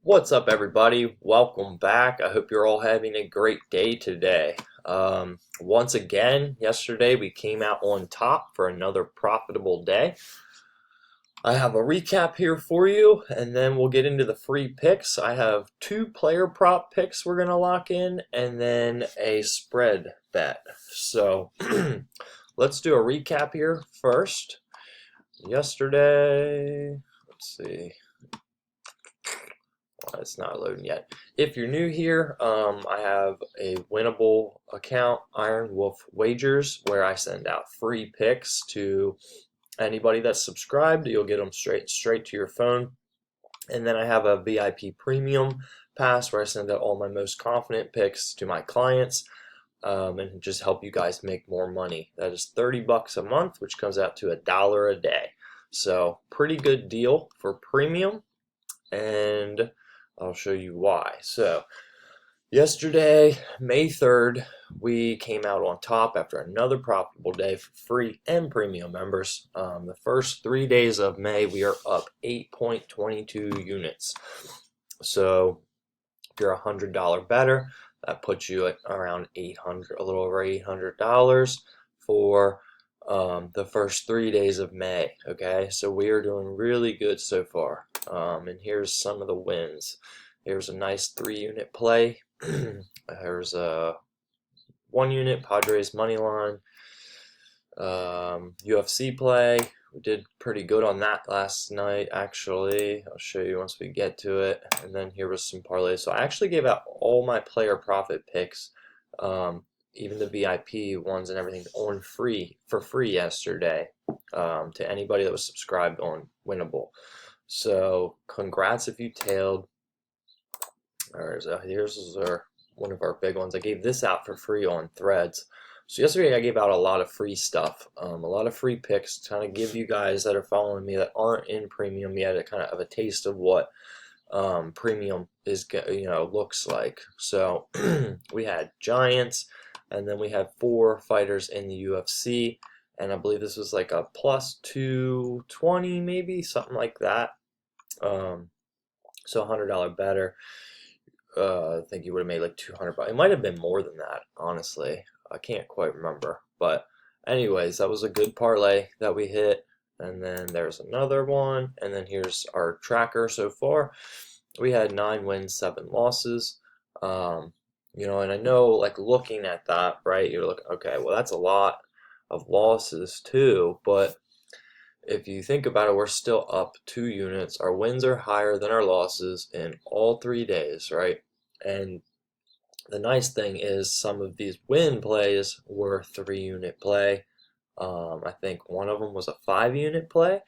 What's up, everybody? Welcome back. I hope you're all having a great day today. Once again, yesterday we came out on top for another profitable day. I have a recap here for you, and then we'll get into the free picks. I have two player prop picks we're going to lock in, and then a spread bet. So let's do a recap here first. Yesterday, let's see. It's not loading yet. If you're new here, I have a Winible account, Iron Wolf Wagers, where I send out free picks to anybody that's subscribed. You'll get them straight to your phone. And then I have a VIP Premium Pass where I send out all my most confident picks to my clients and just help you guys make more money. That is $30 a month, which comes out to $1 a day. So pretty good deal for premium, and I'll show you why. So yesterday, May 3rd, we came out on top after another profitable day for free and premium members. The first 3 days of May, we are up 8.22 units. So if you're $100 better, that puts you at around $800, a little over $800 for the first 3 days of May. Okay, so we are doing really good so far. And here's some of the wins. Here's a nice 3-unit play. There's a 1-unit Padres money line. UFC play. We did pretty good on that last night, actually. I'll show you once we get to it. And then here was some parlays. So I actually gave out all my player profit picks, even the VIP ones and everything, for free yesterday, to anybody that was subscribed on Winible. So congrats if you tailed. Here's one of our big ones. I gave this out for free on Threads. So yesterday I gave out a lot of free stuff, a lot of free picks to kind of give you guys that are following me that aren't in premium yet a kind of a taste of what premium is, looks like. So we had Giants, and then we had 4 fighters in the UFC, and I believe this was like a plus 220, maybe something like that. So $100 better. I think you would have made like $200. It might have been more than that, honestly. I can't quite remember. But anyways, that was a good parlay that we hit. And then there's another one. And then here's our tracker so far. We had 9 wins, 7 losses. And I know, like, looking at that, right, you're looking, okay, well, that's a lot of losses too. But if you think about it, we're still up 2 units. Our wins are higher than our losses in all 3 days, right? And the nice thing is some of these win plays were 3-unit play. I think one of them was a 5-unit play.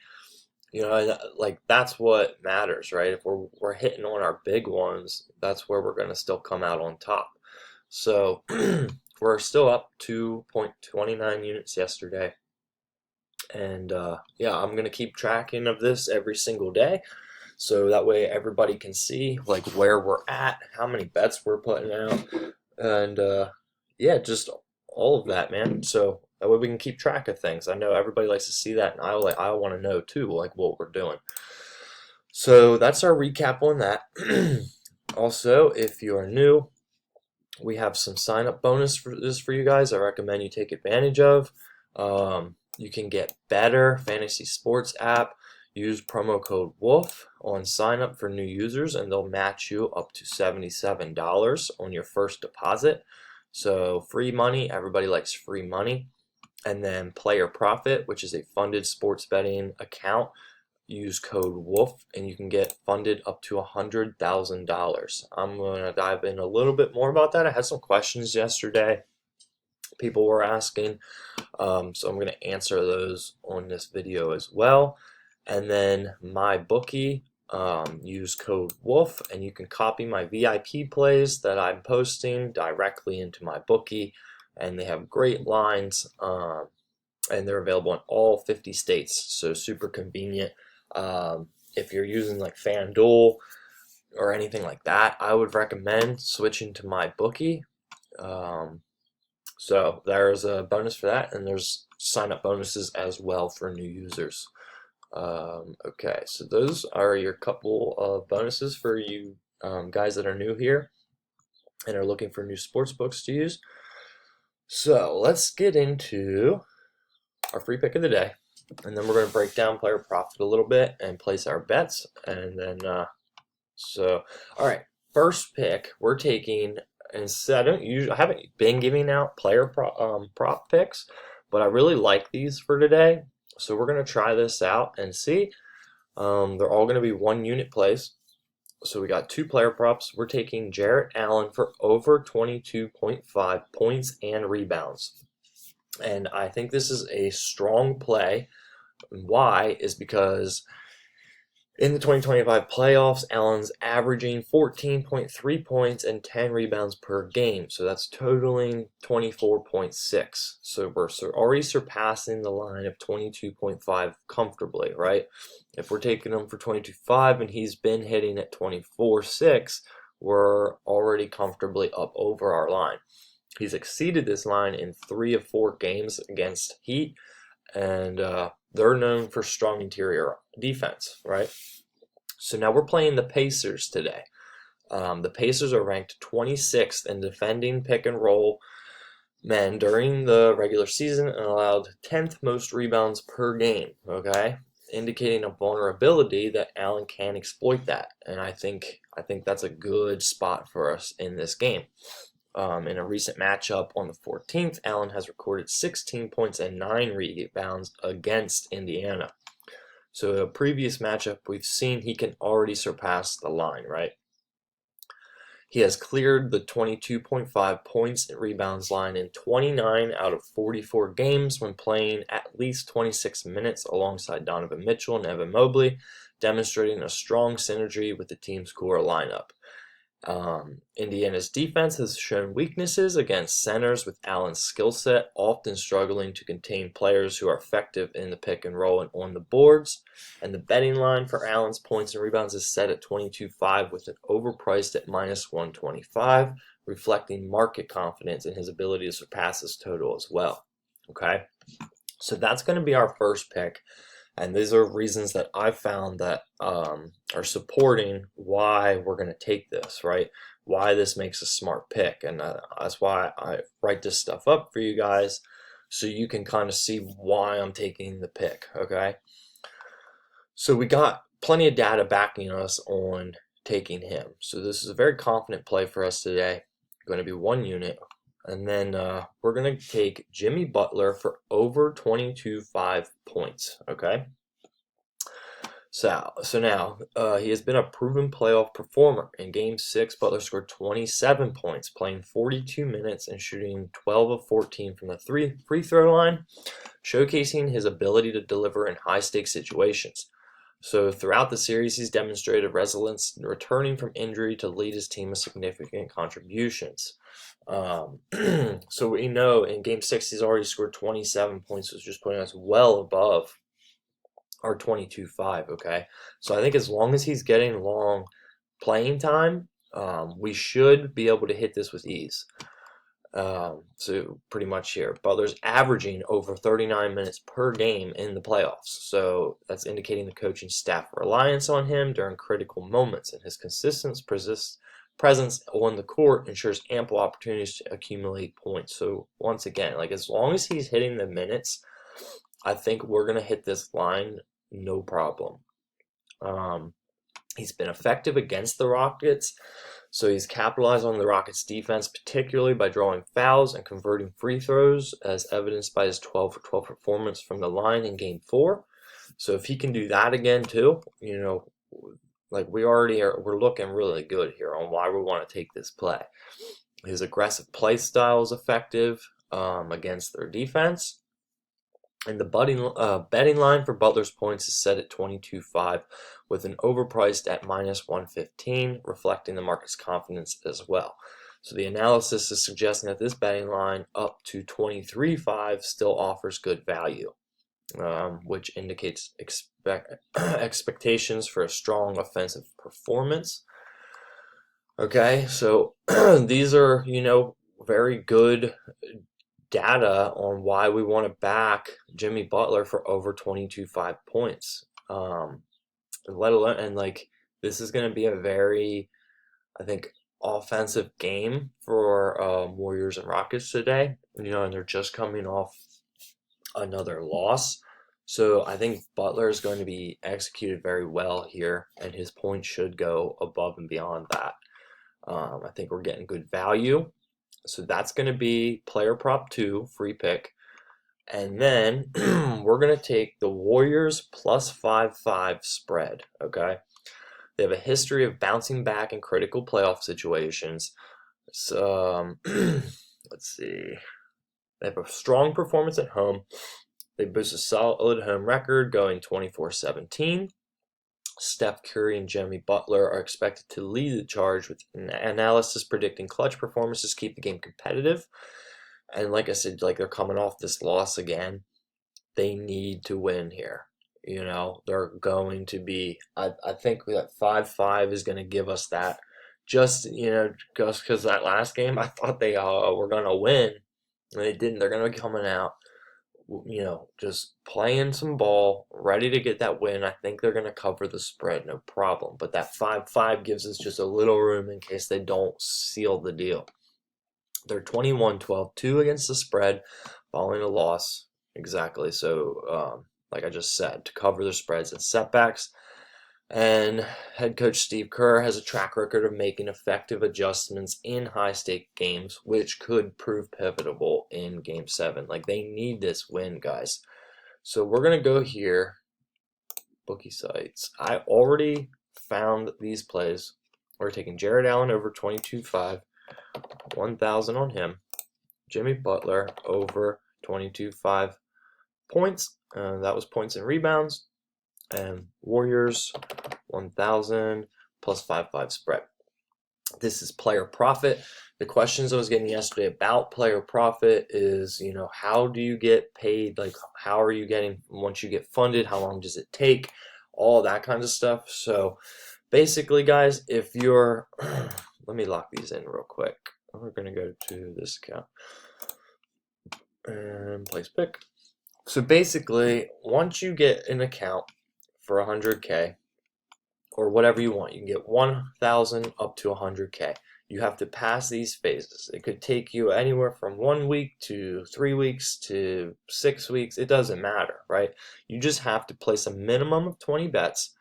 And, like, that's what matters, right? If we're hitting on our big ones, that's where we're going to still come out on top. So we're still up 2.29 units yesterday. And yeah, I'm going to keep tracking of this every single day, so that way everybody can see like where we're at, how many bets we're putting out, and yeah, just all of that, man. So that way we can keep track of things. I know everybody likes to see that, and I want to know too, like what we're doing. So that's our recap on that. Also, if you are new, we have some sign up bonus for you guys. I recommend you take advantage of. You can get Betr fantasy sports app. Use promo code WOLF on sign up for new users, and they'll match you up to $77 on your first deposit. So free money, everybody likes free money. And then Player Profit, which is a funded sports betting account. Use code WOLF and you can get funded up to $100,000. I'm going to dive in a little bit more about that. I had some questions yesterday people were asking, so I'm going to answer those on this video as well. And then Mybookie, use code WOLF and you can copy my VIP plays that I'm posting directly into Mybookie, and they have great lines, and they're available in all 50 states, so super convenient. If you're using like FanDuel or anything like that, I would recommend switching to Mybookie. So there's a bonus for that, and there's sign-up bonuses as well for new users. Okay, so those are your couple of bonuses for you guys that are new here and are looking for new sports books to use. So let's get into our free pick of the day, and then we're going to break down player profit a little bit and place our bets, and then all right, first pick we're taking. Instead, I haven't been giving out player prop picks, but I really like these for today, so we're going to try this out and see. They're all going to be 1 unit plays. So we got 2 player props. We're taking Jarrett Allen for over 22.5 points and rebounds. And I think this is a strong play. Why is because in the 2025 playoffs, Allen's averaging 14.3 points and 10 rebounds per game. So that's totaling 24.6. So we're already surpassing the line of 22.5 comfortably, right? If we're taking him for 22.5 and he's been hitting at 24.6, we're already comfortably up over our line. He's exceeded this line in 3 of 4 games against Heat, and they're known for strong interior defense, right? So now we're playing the Pacers today. The Pacers are ranked 26th in defending pick and roll men during the regular season and allowed 10th most rebounds per game, okay? Indicating a vulnerability that Allen can exploit that. And I think that's a good spot for us in this game. In a recent matchup on the 14th, Allen has recorded 16 points and 9 rebounds against Indiana. So in a previous matchup, we've seen he can already surpass the line, right? He has cleared the 22.5 points and rebounds line in 29 out of 44 games when playing at least 26 minutes alongside Donovan Mitchell and Evan Mobley, demonstrating a strong synergy with the team's core lineup. Indiana's defense has shown weaknesses against centers with Allen's skill set, often struggling to contain players who are effective in the pick and roll and on the boards. And the betting line for Allen's points and rebounds is set at 22.5 with it overpriced at -125, reflecting market confidence in his ability to surpass this total as well. Okay, so that's going to be our first pick. And these are reasons that I've found that are supporting why we're going to take this, right? Why this makes a smart pick. And that's why I write this stuff up for you guys so you can kind of see why I'm taking the pick, okay? So we got plenty of data backing us on taking him. So this is a very confident play for us today. Going to be 1 unit. And then we're going to take Jimmy Butler for over 22.5 points, okay? So now he has been a proven playoff performer. In Game 6, Butler scored 27 points, playing 42 minutes and shooting 12 of 14 from the free throw line, showcasing his ability to deliver in high-stakes situations. So throughout the series, he's demonstrated resilience, returning from injury to lead his team with significant contributions. So we know in Game 6 he's already scored 27 points, which is putting us well above our 22.5, okay? So I think as long as he's getting long playing time, we should be able to hit this with ease. So pretty much here, Butler's averaging over 39 minutes per game in the playoffs. So that's indicating the coaching staff reliance on him during critical moments, and his consistent presence on the court ensures ample opportunities to accumulate points. So once again, like as long as he's hitting the minutes, I think we're going to hit this line no problem. He's been effective against the Rockets, so he's capitalized on the Rockets' defense, particularly by drawing fouls and converting free throws, as evidenced by his 12 for 12 performance from the line in Game 4. So if he can do that again too, you know, like we're looking really good here on why we want to take this play. His aggressive play style is effective against their defense. And the betting line for Butler's points is set at 22.5 with an overpriced at -115, reflecting the market's confidence as well. So the analysis is suggesting that this betting line up to 23.5 still offers good value, which indicates expectations for a strong offensive performance. Okay, so these are, very good data on why we want to back Jimmy Butler for over 22.5 points. Let alone, and like this is going to be a very I think, offensive game for Warriors and Rockets today. And they're just coming off another loss. So I think Butler is going to be executed very well here, and his points should go above and beyond that. I think we're getting good value. So that's going to be player prop 2, free pick. And then we're going to take the Warriors plus 5-5 spread, okay? They have a history of bouncing back in critical playoff situations. So, let's see. They have a strong performance at home. They boast a solid home record going 24-17. Steph Curry and Jimmy Butler are expected to lead the charge, with analysis predicting clutch performances keep the game competitive. And like I said, like they're coming off this loss again. They need to win here. They're going to be, I think that 5-5 is going to give us that. Just because that last game, I thought they were going to win. And they didn't. They're going to be coming out, just playing some ball, ready to get that win. I think they're going to cover the spread, no problem. But that 5-5 gives us just a little room in case they don't seal the deal. They're 21-12-2 against the spread following a loss. Exactly. So, like I just said, to cover the spreads and setbacks. And head coach Steve Kerr has a track record of making effective adjustments in high-stake games, which could prove pivotal in Game 7. Like, they need this win, guys. So we're going to go here, bookie sites. I already found these plays. We're taking Jared Allen over 22.5, 1,000 on him. Jimmy Butler over 22.5 points. That was points and rebounds. And Warriors 1,000 plus 5-5 spread. This is player profit. The questions I was getting yesterday about player profit is, how do you get paid? Like, how are you getting, once you get funded, how long does it take? All that kind of stuff. So basically, guys, if you're, let me lock these in real quick. We're going to go to this account and place pick. So basically, once you get an account for 100K or whatever you want, you can get 1,000 up to 100K. You have to pass these phases. It could take you anywhere from 1 week to 3 weeks to 6 weeks. It doesn't matter, right? You just have to place a minimum of 20 bets,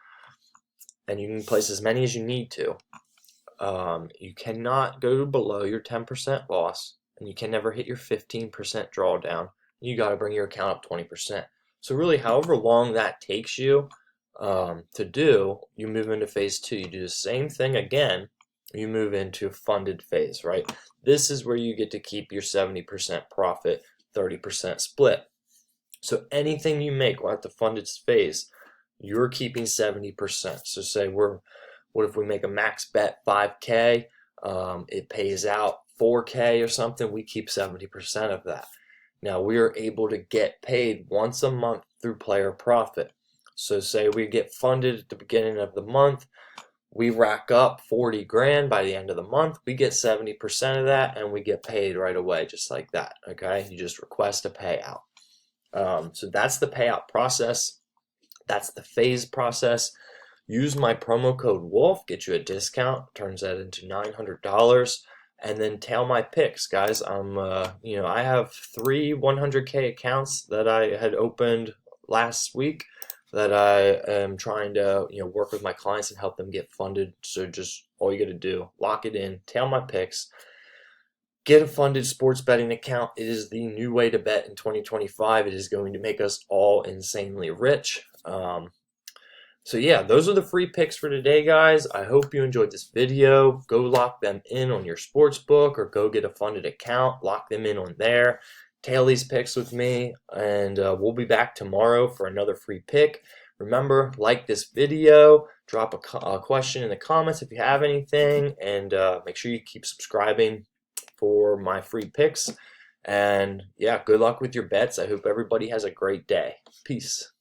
and you can place as many as you need to. You cannot go below your 10% loss, and you can never hit your 15% drawdown. You got to bring your account up 20%. So really, however long that takes you to do, you move into phase 2. You do the same thing again. You move into a funded phase, right? This is where you get to keep your 70% profit, 30% split. So anything you make while at the funded phase, you're keeping 70%. So say what if we make a max bet 5K, it pays out 4K or something, we keep 70% of that. Now we are able to get paid once a month through player profit. So say we get funded at the beginning of the month, we rack up 40 grand by the end of the month, we get 70% of that, and we get paid right away, just like that, okay? You just request a payout. So that's the payout process. That's the phase process. Use my promo code WOLF, get you a discount, turns that into $900. And then tail my picks, guys. I have 3 100K accounts that I had opened last week that I am trying to, work with my clients and help them get funded. So just all you got to do, lock it in, tail my picks, get a funded sports betting account. It is the new way to bet in 2025. It is going to make us all insanely rich. So yeah, those are the free picks for today, guys. I hope you enjoyed this video. Go lock them in on your sports book, or go get a funded account, lock them in on there. Tail these picks with me, and we'll be back tomorrow for another free pick. Remember, like this video, drop a question in the comments if you have anything, and make sure you keep subscribing for my free picks. And yeah, good luck with your bets. I hope everybody has a great day. Peace.